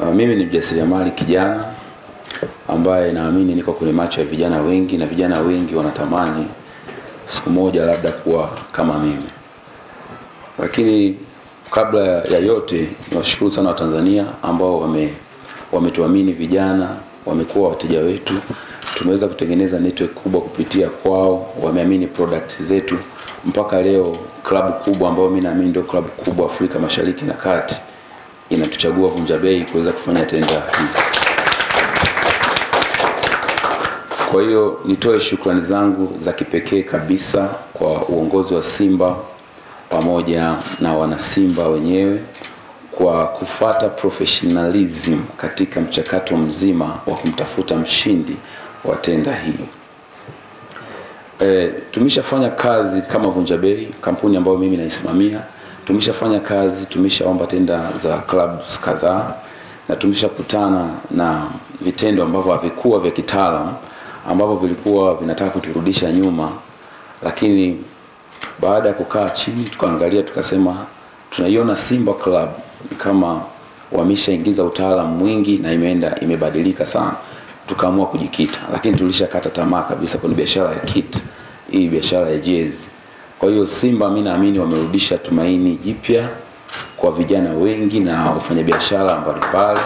Mimi ni mjasiriamali kijana ambaye naamini niko kwenye macho ya vijana wengi, na vijana wengi wanatamani siku moja labda kuwa kama mimi. Lakini kabla ya yote, niwashukuru sana Watanzania ambao wametuamini vijana, wamekuwa wateja wetu. Tumeweza kutengeneza network kubwa kupitia kwao, wameamini products zetu mpaka leo klabu kubwa ambayo mimi naamini ndio klabu kubwa Afrika Mashariki na Kati inatuchagua Vunja Bei kuweza kufanya tenda hii. Kwa hiyo nitoe shukrani zangu za kipekee kabisa kwa uongozi wa Simba pamoja na wana Simba wenyewe kwa kufuata professionalism katika mchakato mzima wa kumtafuta mshindi wa tenda hii. Tumeshafanya kazi kama Vunja Bei, kampuni ambayo mimi naisimamia. Tumeshafanya kazi, tumeshaomba tenda za clubs kadhaa, na tumeshakutana na vitendo ambavyo havikuwa vya kitaalamu, ambavyo vilikuwa vinataka kuturudisha nyuma. Lakini baada ya kukaa chini tukaangalia, tukasema tunaiona Simba Club kama wameshaingiza utaalamu mwingi na imebadilika sana. Tukaamua kujikita, lakini tulishakata tamaa kabisa kwenye biashara ya kit, hii biashara ya jezi. Kwa hiyo Simba mimi naamini wamerudisha tumaini jipya kwa vijana wengi na wafanyabiashara mbalimbali,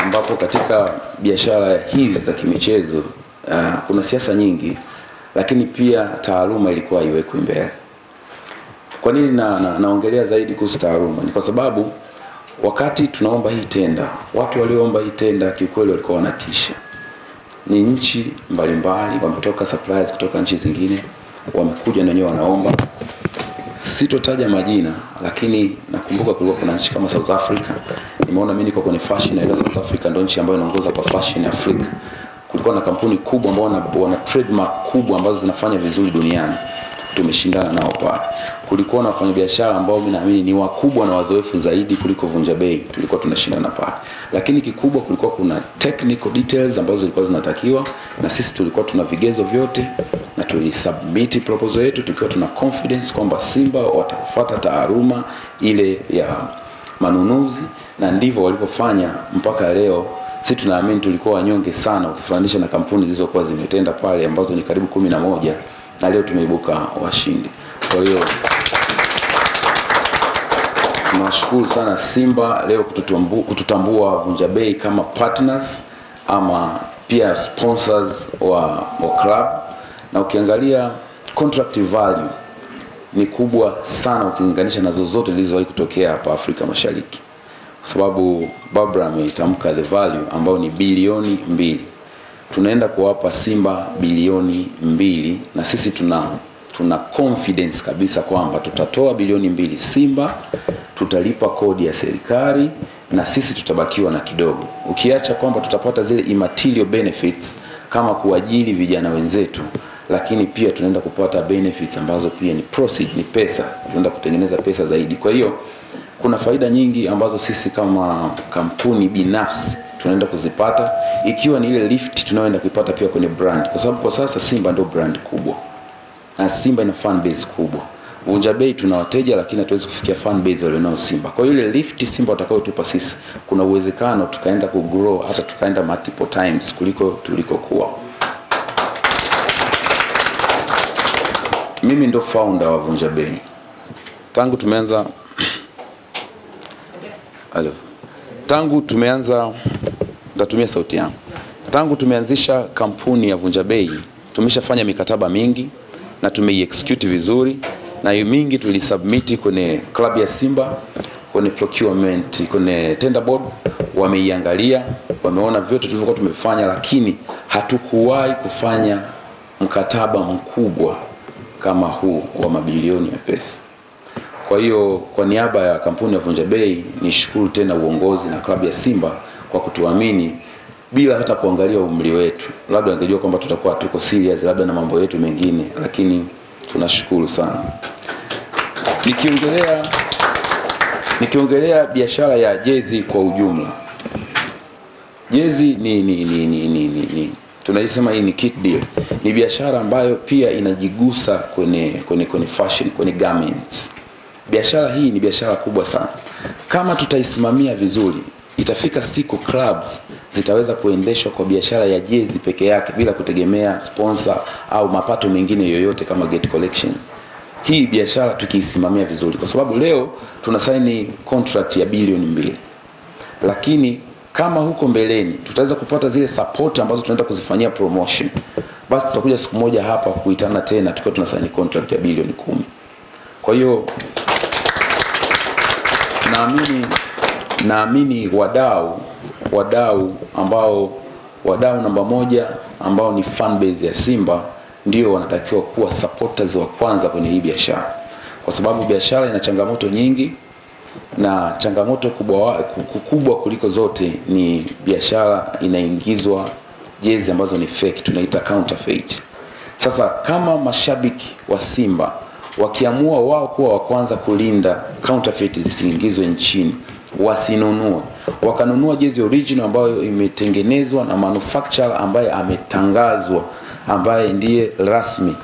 ambapo katika biashara hizi za kimichezo kuna siasa nyingi, lakini pia taaluma ilikuwa iwekwe mbele. Kwa nini naongelea zaidi kuhusu taaluma? Ni kwa sababu wakati tunaomba hii tenda, watu walioomba hii tenda kiukweli walikuwa wanatisha. Ni nchi mbalimbali, wametoka suppliers kutoka nchi zingine, wamekuja na wenyewe wanaomba. Sitotaja majina, lakini nakumbuka kulikuwa kuna nchi kama South Africa. Nimeona mimi niko kwenye fashion, na ile South Africa ndio nchi ambayo inaongoza kwa fashion Afrika. Kulikuwa na kampuni kubwa ambao wana trademark kubwa ambazo zinafanya vizuri duniani. Tumeshindana nao pale. Kulikuwa na wafanyabiashara ambao mimi naamini ni wakubwa na wazoefu zaidi kuliko Vunja Bei, tulikuwa tunashindana pale. Lakini kikubwa kulikuwa kuna technical details ambazo zilikuwa zinatakiwa, na sisi tulikuwa tuna vigezo vyote, na tulisubmit proposal yetu tukiwa tuna confidence kwamba Simba watafuata taaluma ile ya manunuzi, na ndivyo walivyofanya mpaka leo. Sisi tunaamini tulikuwa wanyonge sana ukifananisha na kampuni zilizokuwa zimetenda pale ambazo ni karibu 11, na leo tumeibuka washindi. Kwa hiyo tunashukuru sana Simba leo kututambua Vunja Bei kama partners ama pia sponsors wa club. Na ukiangalia contract value ni kubwa sana ukilinganisha na zozote zilizowahi kutokea hapa Afrika Mashariki, kwa sababu Barbara ameitamka the value ambayo ni bilioni 2. Tunaenda kuwapa Simba bilioni 2, na sisi tuna confidence kabisa kwamba tutatoa bilioni 2 Simba, tutalipa kodi ya serikali, na sisi tutabakiwa na kidogo. Ukiacha kwamba tutapata zile immaterial benefits kama kuajiri vijana wenzetu, lakini pia tunaenda kupata benefits ambazo pia ni proceed, ni pesa. Tunaenda kutengeneza pesa zaidi. Kwa hiyo kuna faida nyingi ambazo sisi kama kampuni binafsi tunaenda kuzipata, ikiwa ni ile lift tunayoenda kuipata pia kwenye brand, kwa sababu kwa sasa Simba ndio brand kubwa na Simba ina fan base kubwa. Vunja Bei tuna wateja, lakini hatuwezi kufikia fan base walionao Simba. Kwa hiyo ile lift Simba watakayotupa sisi, kuna uwezekano tukaenda kugrow, hata tukaenda multiple times kuliko tulikokuwa. Mimi ndo founder wa Vunja Bei. Tangu tumeanza nitatumia sauti yangu. Tangu tumeanzisha kampuni ya Vunja Bei, tumeshafanya mikataba mingi na tumeiexecute vizuri, na hiyo mingi tulisubmit kwenye club ya Simba, kwenye procurement, kwenye tender board. Wameiangalia, wameona vyote tulivyokuwa tumefanya, lakini hatukuwahi kufanya mkataba mkubwa kama huu wa mabilioni ya pesa. Kwa hiyo kwa niaba ya kampuni ya Vunja Bei, nishukuru tena uongozi na klabu ya Simba kwa kutuamini bila hata kuangalia umri wetu. Labda angejua kwamba tutakuwa tuko serious labda na mambo yetu mengine, lakini tunashukuru sana. Nikiongelea biashara ya jezi kwa ujumla. Jezi ni tunaisema hii ni kit deal. Ni biashara ambayo pia inajigusa kwenye fashion, kwenye garments. Biashara hii ni biashara kubwa sana. Kama tutaisimamia vizuri, itafika siku clubs zitaweza kuendeshwa kwa biashara ya jezi peke yake bila kutegemea sponsor au mapato mengine yoyote kama gate collections. Hii biashara tukiisimamia vizuri, kwa sababu leo tunasaini contract ya bilioni 2. Lakini kama huko mbeleni tutaweza kupata zile support ambazo tunaenda kuzifanyia promotion, basi tutakuja siku moja hapa kuitana tena tukiwa tunasaini contract ya bilioni 10. Kwa hiyo naamini wadau namba moja ambao ni fan base ya Simba ndio wanatakiwa kuwa supporters wa kwanza kwenye hii biashara, kwa sababu biashara ina changamoto nyingi, na changamoto kubwa kuliko zote ni biashara inaingizwa jezi ambazo ni fake, tunaita counterfeit. Sasa kama mashabiki wa Simba wakiamua wao kuwa wa kwanza kulinda counterfeit zisiingizwe nchini, wasinunue, wakanunua jezi original ambayo imetengenezwa na manufacturer ambaye ametangazwa, ambaye ndiye rasmi,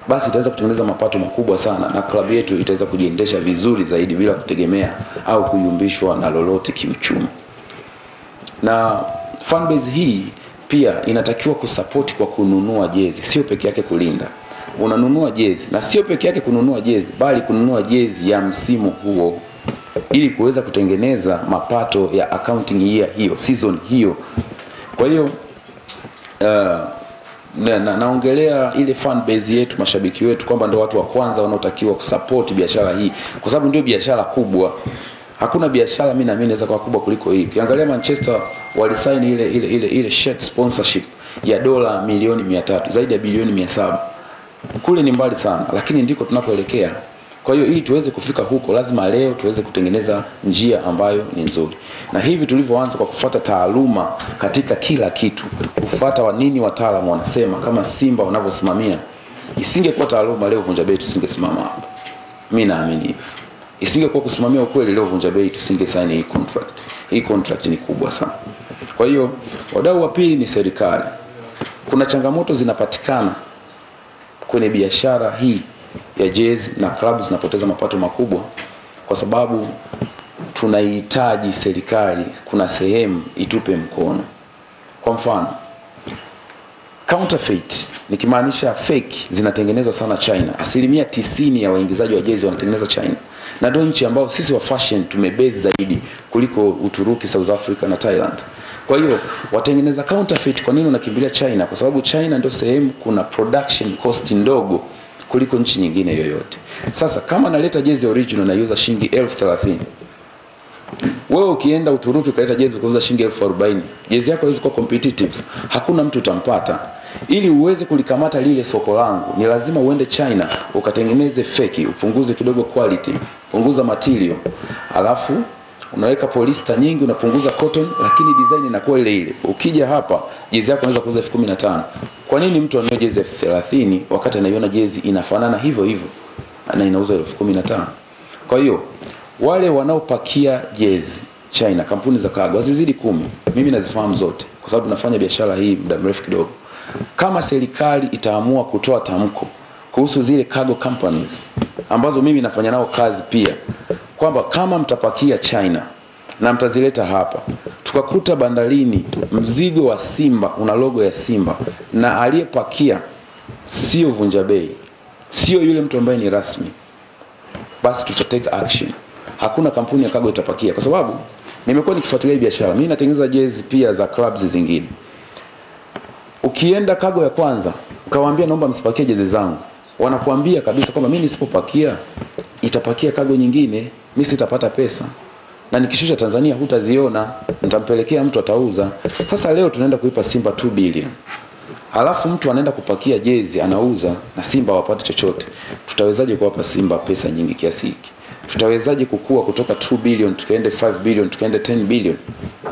basi itaweza kutengeneza mapato makubwa sana, na klabu yetu itaweza kujiendesha vizuri zaidi bila kutegemea au kuyumbishwa na lolote kiuchumi. Na fanbase hii pia inatakiwa kusupport kwa kununua jezi, sio peke yake kulinda. Unanunua jezi, na sio peke yake kununua jezi, bali kununua jezi ya msimu huo ili kuweza kutengeneza mapato ya accounting year hiyo, season hiyo. Kwa hiyo naongelea ile fan base yetu, mashabiki wetu, kwamba ndio watu wa kwanza wanaotakiwa kusupport biashara hii, kwa sababu ndio biashara kubwa. Hakuna biashara mimi naamini inaweza kuwa kubwa kuliko hii. Ukiangalia Manchester walisign ile shirt sponsorship ya dola milioni 300, zaidi ya bilioni 700. Kule ni mbali sana, lakini ndiko tunakoelekea. Kwa hiyo ili tuweze kufika huko, lazima leo tuweze kutengeneza njia ambayo ni nzuri. Na hivi tulivyoanza kwa kufuata taaluma katika kila kitu, kufuata nini wataalamu wanasema, kama Simba wanavyosimamia, isingekuwa taaluma leo Vunja Bei tusingesimama hapa. Mimi naamini hivyo. Isingekuwa kusimamia ukweli leo Vunja Bei tusingesaini hii contract. Hii contract ni kubwa sana. Kwa hiyo wadau wa pili ni serikali. Kuna changamoto zinapatikana kwenye biashara hii ya jezi, na clubs zinapoteza mapato makubwa kwa sababu tunahitaji serikali kuna sehemu itupe mkono. Kwa mfano, counterfeit nikimaanisha fake zinatengenezwa sana China. 90% ya waingizaji wa jezi wanatengenezwa China, na ndio nchi ambao sisi wa fashion tumebase zaidi kuliko Uturuki, South Africa na Thailand. Kwa hiyo watengeneza counterfeit, kwa nini unakimbilia China? Kwa sababu China ndio sehemu kuna production cost ndogo kuliko nchi nyingine yoyote. Sasa kama naleta jezi original na user shilingi 30,000, wewe ukienda Uturuki ukaleta jezi ukauza shilingi 40,000, jezi yako haiwezi kuwa competitive, hakuna mtu utampata. Ili uweze kulikamata lile soko langu, ni lazima uende China ukatengeneze fake, upunguze kidogo quality, punguza material, alafu unaweka polyester nyingi, unapunguza cotton, lakini design inakuwa ile ile. Ukija hapa jezi yako unaweza kuuza 15,000. Kwa nini mtu anunue jezi 30,000 wakati anaiona jezi inafanana hivyo hivyo na inauzwa 15,000? Kwa hiyo wale wanaopakia jezi China, kampuni za cargo wazizidi 10. Mimi nazifahamu zote kwa sababu nafanya biashara hii muda mrefu kidogo. Kama serikali itaamua kutoa tamko kuhusu zile cargo companies ambazo mimi nafanya nao kazi pia, kwamba kama mtapakia China na mtazileta hapa, tukakuta bandarini mzigo wa Simba una logo ya Simba na aliyepakia sio Vunja Bei, sio yule mtu ambaye ni rasmi, basi tutatake action. Hakuna kampuni ya cargo itapakia, kwa sababu nimekuwa nikifuatilia biashara. Mimi natengeneza jezi pia za clubs zingine. Ukienda cargo ya kwanza ukawaambia naomba msipakie jezi zangu, wanakuambia kabisa kwamba mimi nisipopakia itapakia cargo nyingine, mimi sitapata pesa, na nikishusha Tanzania hutaziona, nitampelekea mtu atauza. Sasa leo tunaenda kuipa Simba 2 billion, alafu mtu anaenda kupakia jezi anauza na Simba hawapati chochote. Tutawezaje kuwapa Simba pesa nyingi kiasi hiki? Tutawezaje kukua kutoka 2 billion tukaende 5 billion tukaende 10 billion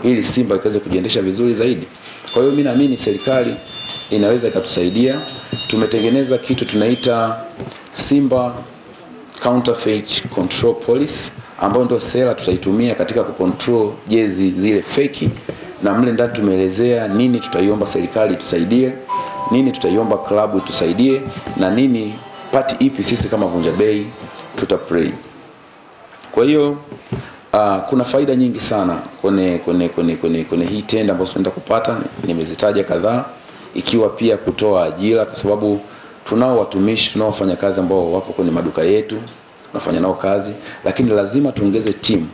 ili Simba ikaweze kujiendesha vizuri zaidi? Kwa hiyo mimi naamini serikali inaweza ikatusaidia. Tumetengeneza kitu tunaita Simba Counterfeit Control Policy, ambayo ndio sera tutaitumia katika kucontrol jezi zile fake, na mle ndani tumeelezea nini tutaiomba serikali tusaidie, nini tutaiomba klabu tusaidie, na nini party ipi sisi kama Vunja Bei tutapray. Kwa hiyo Kuna faida nyingi sana kwenye hii tenda ambazo tunaenda kupata, nimezitaja kadhaa, ikiwa pia kutoa ajira, kwa sababu tunao watumishi, tunao wafanyakazi ambao wapo kwenye maduka yetu, tunafanya nao kazi, lakini lazima tuongeze team.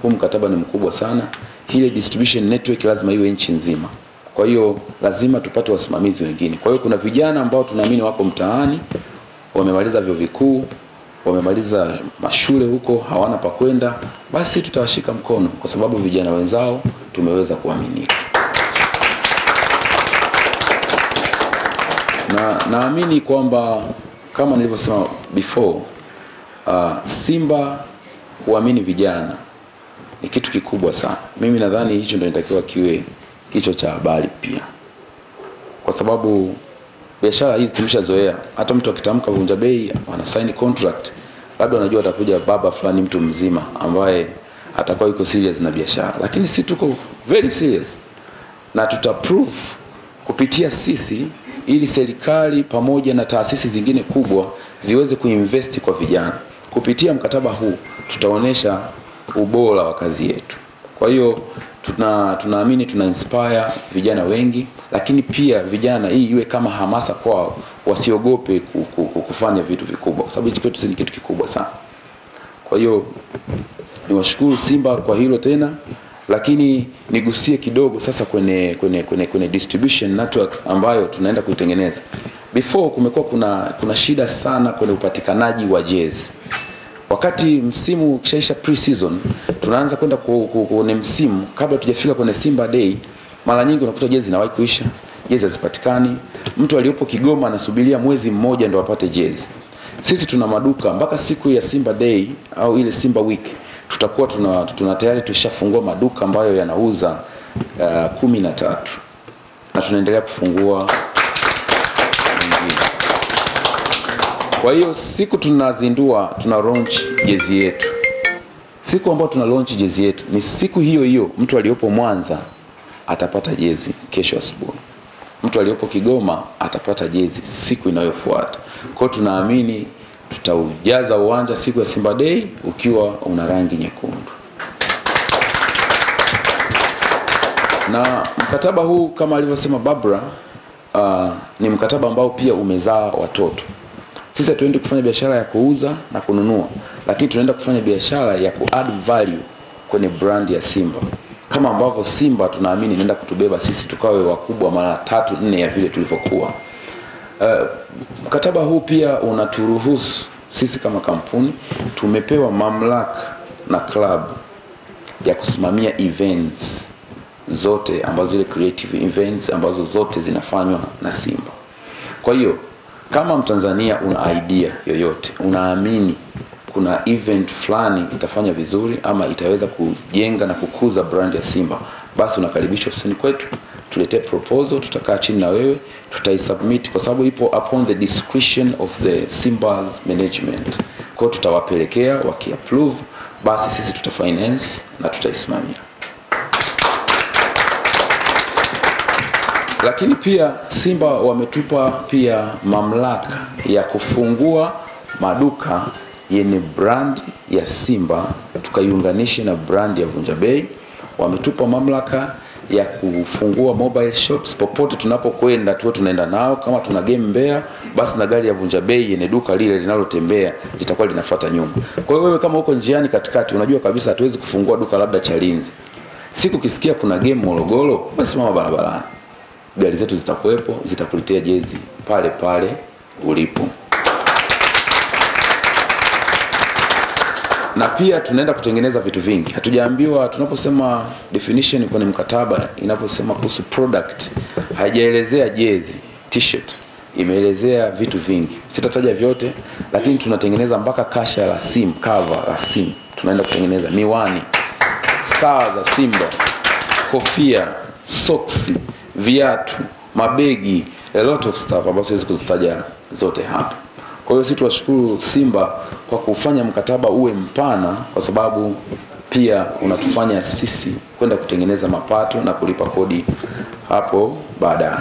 Huu mkataba ni mkubwa sana, ile distribution network lazima iwe nchi nzima. Kwa hiyo lazima tupate wasimamizi wengine. Kwa hiyo kuna vijana ambao tunaamini wako mtaani, wamemaliza vyuo vikuu, wamemaliza mashule huko, hawana pa kwenda, basi tutawashika mkono kwa sababu vijana wenzao tumeweza kuaminika. Na naamini kwamba kama nilivyosema before, Simba kuamini vijana ni kitu kikubwa sana. Mimi nadhani hicho ndio inatakiwa kiwe kichwa cha habari pia, kwa sababu biashara hizi tumeshazoea. Hata mtu akitamka vunja bei, wana sign contract, labda unajua atakuja baba fulani mtu mzima ambaye atakuwa yuko serious na biashara, lakini si tuko very serious na tutaprove kupitia sisi, ili serikali pamoja na taasisi zingine kubwa ziweze kuinvest kwa vijana. Kupitia mkataba huu tutaonesha ubora wa kazi yetu. Kwa hiyo tunaamini tuna inspire vijana wengi, lakini pia vijana hii iwe kama hamasa kwao, wasiogope kufanya vitu vikubwa, kwa sababu hicho kitu ni kitu kikubwa sana. Kwa hiyo niwashukuru Simba kwa hilo tena, lakini nigusie kidogo sasa kwenye distribution network ambayo tunaenda kuitengeneza. Before kumekuwa kuna shida sana kwenye upatikanaji wa jezi. Wakati msimu kishaisha pre-season, tunaanza kwenda kwenye msimu, kabla tujafika kwenye Simba Day, mara nyingi unakuta jezi inawahi kuisha, jezi hazipatikani. Mtu aliyopo Kigoma anasubiria mwezi mmoja ndio apate jezi. Sisi tuna maduka mpaka siku ya Simba Day au ile Simba Week, tutakuwa tuna tayari tushafungua maduka ambayo yanauza 13, na tunaendelea kufungua mengine. Kwa hiyo siku tunazindua, tuna launch jezi yetu, siku ambayo tuna launch jezi yetu ni siku hiyo hiyo mtu aliyopo Mwanza atapata jezi kesho asubuhi, mtu aliyopo Kigoma atapata jezi siku inayofuata. Kwa hiyo tunaamini tutaujaza uwanja siku ya Simba Day ukiwa una rangi nyekundu. Na mkataba huu kama alivyosema Barbara, ni mkataba ambao pia umezaa watoto. Sisi hatuendi kufanya biashara ya kuuza na kununua, lakini tunaenda kufanya biashara ya ku-add value kwenye brand ya Simba. Kama ambavyo Simba tunaamini inaenda kutubeba sisi tukawe wakubwa mara 3-4 ya vile tulivyokuwa. Mkataba huu pia unaturuhusu sisi kama kampuni, tumepewa mamlaka na club ya kusimamia events zote ambazo zile creative events ambazo zote zinafanywa na Simba. Kwa hiyo kama Mtanzania una idea yoyote, unaamini kuna event fulani itafanya vizuri ama itaweza kujenga na kukuza brand ya Simba, basi unakaribishwa ofisini kwetu, tuletee proposal, tutakaa chini na wewe, tutaisubmit, kwa sababu ipo upon the discretion of the Simba's management. Kwa tutawapelekea, wakiapprove, basi sisi tutafinance na tutaisimamia. Lakini pia Simba wametupa pia mamlaka ya kufungua maduka yenye brand ya Simba tukaiunganishe na brand ya Vunja Bei. Wametupa mamlaka ya kufungua mobile shops popote tunapokwenda, tunaenda nao. Kama tuna game Mbeya, basi na gari ya Vunja Bei yenye duka lile linalotembea litakuwa linafuata nyuma. Kwa hiyo wewe kama uko njiani katikati, unajua kabisa hatuwezi kufungua duka labda Chalinze, siku kisikia kuna game Morogoro, basi mama barabarani, gari zetu zitakuwepo, zitakuletea jezi pale pale ulipo. Na pia tunaenda kutengeneza vitu vingi. Hatujaambiwa, tunaposema definition kwenye mkataba inaposema kuhusu product, haijaelezea jezi, t-shirt, imeelezea vitu vingi. Sitataja vyote, lakini tunatengeneza mpaka kasha la simu, cover la simu. Tunaenda kutengeneza miwani, saa za Simba, kofia, socks, viatu, mabegi, a lot of stuff ambazo siwezi kuzitaja zote hapa. Kwa hiyo sisi tuwashukuru Simba kwa kufanya mkataba uwe mpana, kwa sababu pia unatufanya sisi kwenda kutengeneza mapato na kulipa kodi hapo baadaye.